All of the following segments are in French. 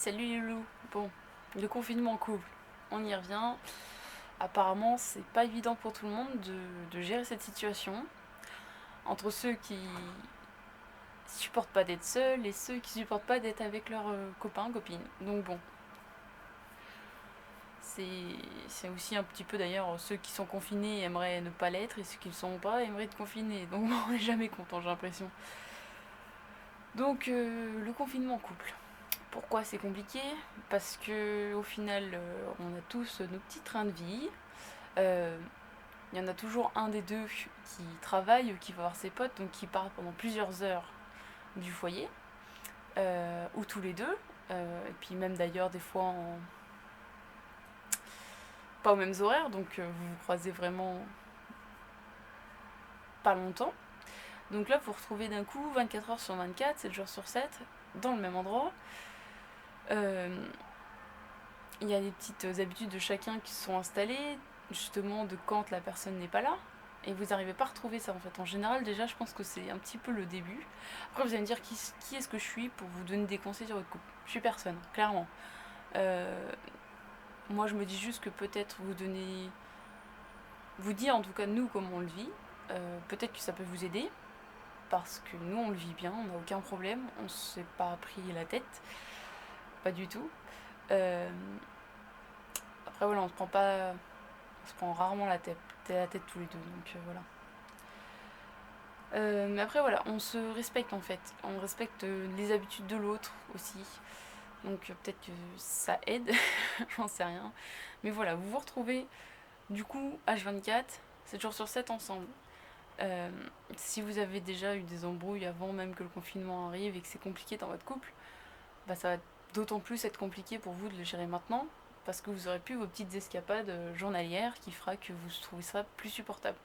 Salut les loulous. Bon, le confinement en couple, on y revient. Apparemment, c'est pas évident pour tout le monde de gérer cette situation. Entre ceux qui supportent pas d'être seuls et ceux qui supportent pas d'être avec leurs copains, copines. Donc bon, c'est aussi un petit peu d'ailleurs ceux qui sont confinés aimeraient ne pas l'être et ceux qui ne le sont pas aimeraient être confinés. Donc bon, on n'est jamais content, j'ai l'impression. Donc le confinement en couple. Pourquoi c'est compliqué? Parce que au final, on a tous nos petits trains de vie. Euh, Il y en a toujours un des deux qui travaille ou qui va voir ses potes, donc qui part pendant plusieurs heures du foyer, ou tous les deux. Et puis même d'ailleurs des fois pas aux mêmes horaires, donc vous vous croisez vraiment pas longtemps. Donc là, vous vous retrouvez d'un coup 24 heures sur 24, 7 jours sur 7, dans le même endroit. Euh, Il y a des petites habitudes de chacun qui se sont installées, justement de quand la personne n'est pas là. Et vous n'arrivez pas à retrouver ça en fait. En général, déjà, je pense que c'est un petit peu le début. Après, vous allez me dire qui est-ce que je suis pour vous donner des conseils sur votre couple. Je suis personne, clairement. Euh, Moi, je me dis juste que peut-être vous dire en tout cas nous comment on le vit. Peut-être que ça peut vous aider parce que nous on le vit bien, on n'a aucun problème, on s'est pas pris la tête, pas du tout. Euh, Après voilà, on se prend rarement la tête tous les deux, donc voilà. Mais après voilà, on se respecte en fait, on respecte les habitudes de l'autre aussi, donc peut-être que ça aide, j'en sais rien. Mais voilà, vous vous retrouvez du coup H24, 7 jours sur 7 ensemble. Euh, Si vous avez déjà eu des embrouilles avant même que le confinement arrive et que c'est compliqué dans votre couple, bah ça va d'autant plus être compliqué pour vous de le gérer maintenant parce que vous aurez plus vos petites escapades journalières qui fera que vous trouvez ça plus supportable.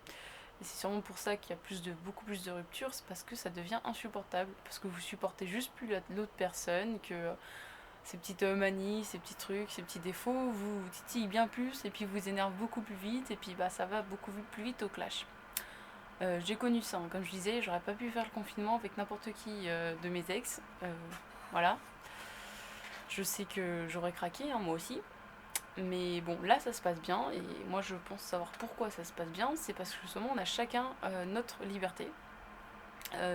Et c'est sûrement pour ça qu'il y a beaucoup plus de ruptures, c'est parce que ça devient insupportable, parce que vous supportez juste plus l'autre personne, que ces petites manies, ces petits trucs, ces petits défauts vous titillent bien plus et puis vous énervent beaucoup plus vite et puis bah ça va beaucoup plus vite au clash. J'ai connu ça, hein. Comme je disais, j'aurais pas pu faire le confinement avec n'importe qui de mes ex. Voilà. Je sais que j'aurais craqué, hein, moi aussi. Mais bon, là ça se passe bien et moi je pense savoir pourquoi ça se passe bien. C'est parce que justement on a chacun notre liberté,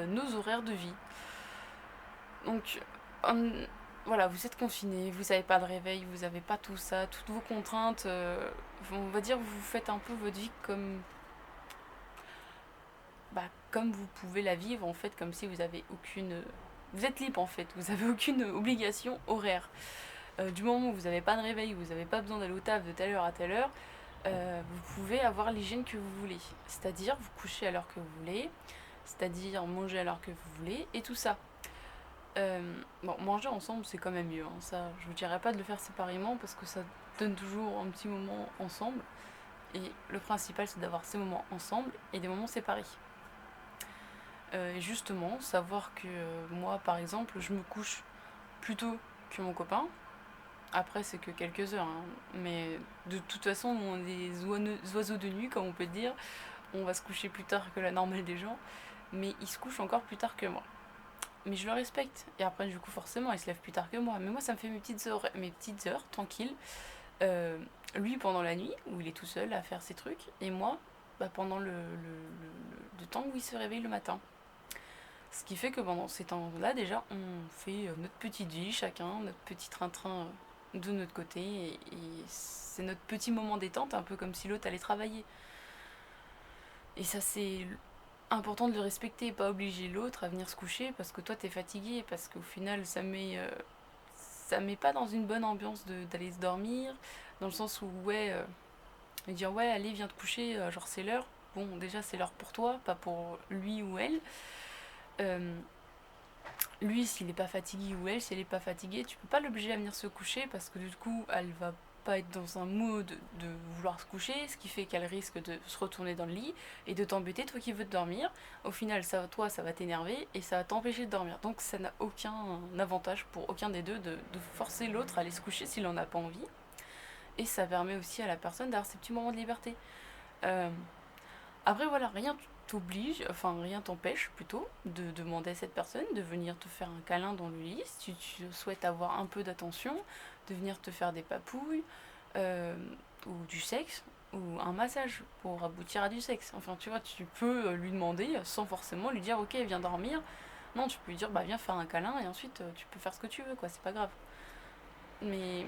nos horaires de vie. Donc voilà, vous êtes confinés, vous n'avez pas de réveil, vous n'avez pas tout ça, toutes vos contraintes. On va dire vous faites un peu votre vie comme vous pouvez la vivre en fait, comme si vous avez aucune. Vous êtes libre en fait, vous avez aucune obligation horaire. Du moment où vous n'avez pas de réveil, vous n'avez pas besoin d'aller au taf de telle heure à telle heure, vous pouvez avoir l'hygiène que vous voulez. C'est-à-dire vous coucher à l'heure que vous voulez, c'est-à-dire manger à l'heure que vous voulez, et tout ça. Bon, manger ensemble c'est quand même mieux, hein. Ça, je vous dirais pas de le faire séparément parce que ça donne toujours un petit moment ensemble. Et le principal c'est d'avoir ces moments ensemble et des moments séparés. Et justement, savoir que moi par exemple, je me couche plus tôt que mon copain. Après, c'est que quelques heures, hein. Mais de toute façon, on est des oiseaux de nuit, comme on peut dire. On va se coucher plus tard que la normale des gens. Mais il se couche encore plus tard que moi. Mais je le respecte. Et après, du coup, forcément, il se lève plus tard que moi. Mais moi, ça me fait mes petites heures tranquilles. Euh, Lui, pendant la nuit, où il est tout seul à faire ses trucs. Et moi, bah, pendant le temps où il se réveille le matin. Ce qui fait que pendant ces temps-là, déjà, on fait notre petite vie, chacun, notre petit train-train de notre côté. Et c'est notre petit moment détente, un peu comme si l'autre allait travailler. Et ça, c'est important de le respecter et pas obliger l'autre à venir se coucher parce que toi, t'es fatigué. Parce qu'au final, ça met pas dans une bonne ambiance d'aller se dormir. Dans le sens où, ouais, dire, ouais, allez, viens te coucher, genre c'est l'heure. Bon, déjà, c'est l'heure pour toi, pas pour lui ou elle. Euh, Lui, s'il est pas fatigué ou elle, si elle est pas fatiguée, tu peux pas l'obliger à venir se coucher parce que du coup, elle va pas être dans un mood de vouloir se coucher, ce qui fait qu'elle risque de se retourner dans le lit et de t'embêter, toi qui veux te dormir. Au final, toi, ça va t'énerver et ça va t'empêcher de dormir. Donc ça n'a aucun avantage pour aucun des deux de forcer l'autre à aller se coucher s'il en a pas envie. Et ça permet aussi à la personne d'avoir ses petits moments de liberté. Euh, Après, voilà, rien. t'oblige, enfin rien t'empêche plutôt, de demander à cette personne de venir te faire un câlin dans le lit, si tu souhaites avoir un peu d'attention, de venir te faire des papouilles, euh, ou du sexe, ou un massage pour aboutir à du sexe. Enfin tu vois, tu peux lui demander sans forcément lui dire ok viens dormir. Non, tu peux lui dire bah viens faire un câlin et ensuite tu peux faire ce que tu veux quoi, c'est pas grave. Mais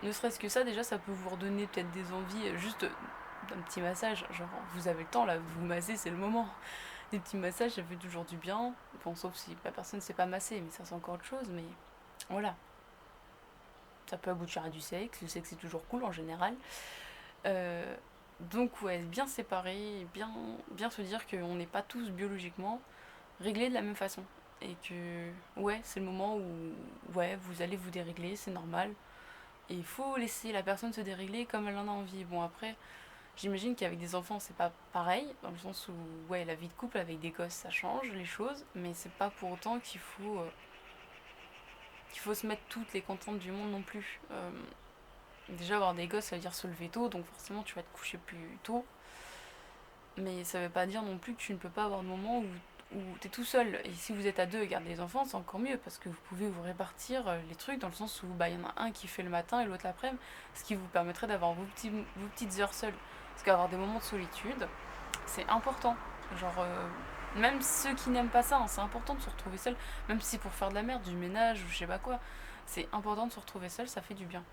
ne serait-ce que ça déjà ça peut vous redonner peut-être des envies juste d'un petit massage, genre vous avez le temps là, vous massez c'est le moment. Des petits massages ça fait toujours du bien, bon sauf si la personne ne sait pas masser, mais ça c'est encore autre chose, mais voilà. Ça peut aboutir à du sexe, le sexe c'est toujours cool en général. Euh, donc ouais, bien séparer, bien se dire qu'on n'est pas tous biologiquement réglés de la même façon. Et que ouais, c'est le moment où ouais, vous allez vous dérégler, c'est normal. Et il faut laisser la personne se dérégler comme elle en a envie. Bon après, j'imagine qu'avec des enfants c'est pas pareil, dans le sens où ouais, la vie de couple avec des gosses ça change les choses, mais c'est pas pour autant qu'il faut se mettre toutes les contraintes du monde non plus. Déjà avoir des gosses ça veut dire se lever tôt, donc forcément tu vas te coucher plus tôt. Mais ça veut pas dire non plus que tu ne peux pas avoir de moments où tu es tout seul. Et si vous êtes à deux et gardez les enfants, c'est encore mieux parce que vous pouvez vous répartir les trucs dans le sens où bah, y en a un qui fait le matin et l'autre l'après-midi, ce qui vous permettrait d'avoir vos petites heures seules. Parce qu'avoir des moments de solitude, c'est important. Genre, même ceux qui n'aiment pas ça, hein, c'est important de se retrouver seul, même si c'est pour faire de la merde, du ménage ou je sais pas quoi. C'est important de se retrouver seul, ça fait du bien.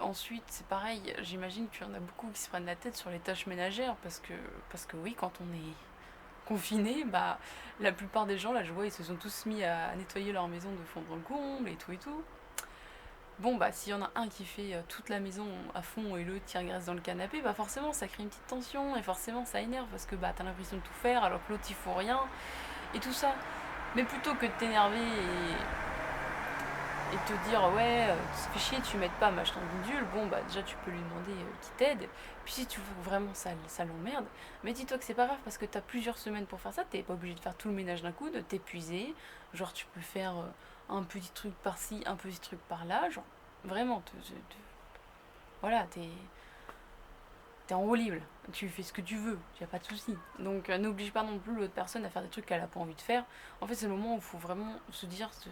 Ensuite, c'est pareil, j'imagine qu'il y en a beaucoup qui se prennent la tête sur les tâches ménagères parce que oui, quand on est confiné, bah la plupart des gens, là je vois, ils se sont tous mis à nettoyer leur maison de fond en comble et tout et tout. Bon, bah s'il y en a un qui fait toute la maison à fond et l'autre qui regresse dans le canapé, bah forcément ça crée une petite tension et forcément ça énerve parce que bah t'as l'impression de tout faire alors que l'autre il faut rien et tout ça. Mais plutôt que de t'énerver et te dire ouais, ça fait chier, tu m'aides pas à m'acheter un bidule, bon bah déjà tu peux lui demander qu'il t'aide. Puis si tu veux vraiment ça l'emmerde, mais dis-toi que c'est pas grave parce que t'as plusieurs semaines pour faire ça, t'es pas obligé de faire tout le ménage d'un coup, de t'épuiser. Genre tu peux faire un petit truc par-ci, un petit truc par-là, genre vraiment, voilà, t'es en roue libre, tu fais ce que tu veux, y a pas de souci. Donc n'oblige pas non plus l'autre personne à faire des trucs qu'elle a pas envie de faire. En fait c'est le moment où il faut vraiment se dire, de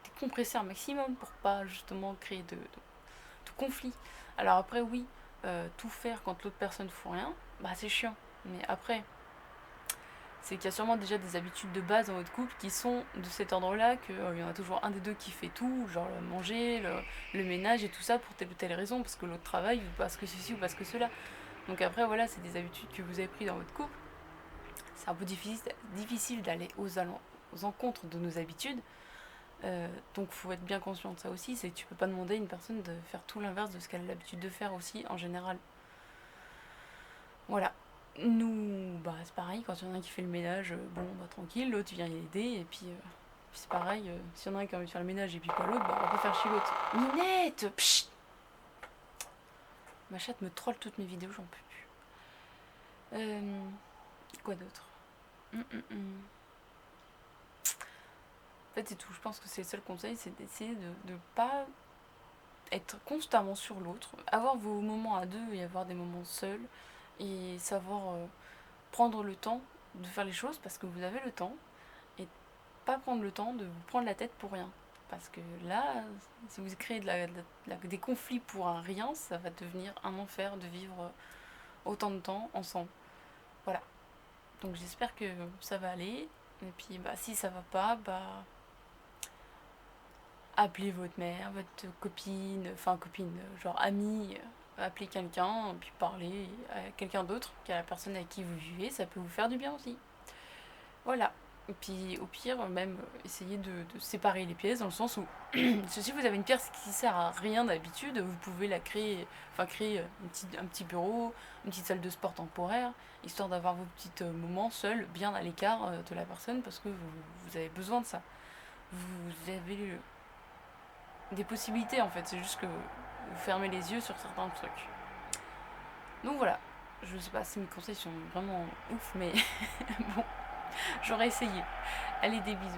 décompresser un maximum pour pas justement créer de conflits. Alors après oui, tout faire quand l'autre personne ne fout rien, bah c'est chiant. Mais après, c'est qu'il y a sûrement déjà des habitudes de base dans votre couple qui sont de cet ordre-là, qu'il y en a toujours un des deux qui fait tout, genre manger, le ménage et tout ça pour telle ou telle raison, parce que l'autre travaille, ou parce que ceci ou parce que cela. Donc après, voilà, c'est des habitudes que vous avez prises dans votre couple. C'est un peu difficile d'aller aux encontres de nos habitudes. Donc il faut être bien conscient de ça aussi, c'est que tu peux pas demander à une personne de faire tout l'inverse de ce qu'elle a l'habitude de faire aussi en général. Voilà. Nous, bah c'est pareil, quand il y en a un qui fait le ménage, bon bah tranquille, l'autre vient l'aider, et puis c'est pareil, s'il y en a un qui a envie de faire le ménage et puis pas l'autre, bah on va pas faire chez l'autre. Minette, pchit. Ma chatte me troll toutes mes vidéos, j'en peux plus. Quoi d'autre? En fait, c'est tout. Je pense que c'est le seul conseil, c'est d'essayer de pas être constamment sur l'autre, avoir vos moments à deux et avoir des moments seuls, et savoir prendre le temps de faire les choses parce que vous avez le temps, et pas prendre le temps de vous prendre la tête pour rien. Parce que là, si vous créez des conflits pour un rien, ça va devenir un enfer de vivre autant de temps ensemble. Voilà. Donc j'espère que ça va aller. Et puis bah si ça va pas, bah appelez votre mère, votre copine, enfin copine, genre amie, appelez quelqu'un, puis parlez à quelqu'un d'autre qu'à la personne avec qui vous vivez, ça peut vous faire du bien aussi. Voilà. Et puis au pire, même essayez de séparer les pièces dans le sens où si vous avez une pièce qui sert à rien d'habitude, vous pouvez la créer, enfin créer un petit bureau, une petite salle de sport temporaire, histoire d'avoir vos petits moments seuls, bien à l'écart de la personne, parce que vous avez besoin de ça. Vous avez des possibilités en fait, c'est juste que vous fermez les yeux sur certains trucs. Donc voilà, je sais pas si mes conseils sont vraiment ouf, mais bon, j'aurais essayé. Allez, des bisous.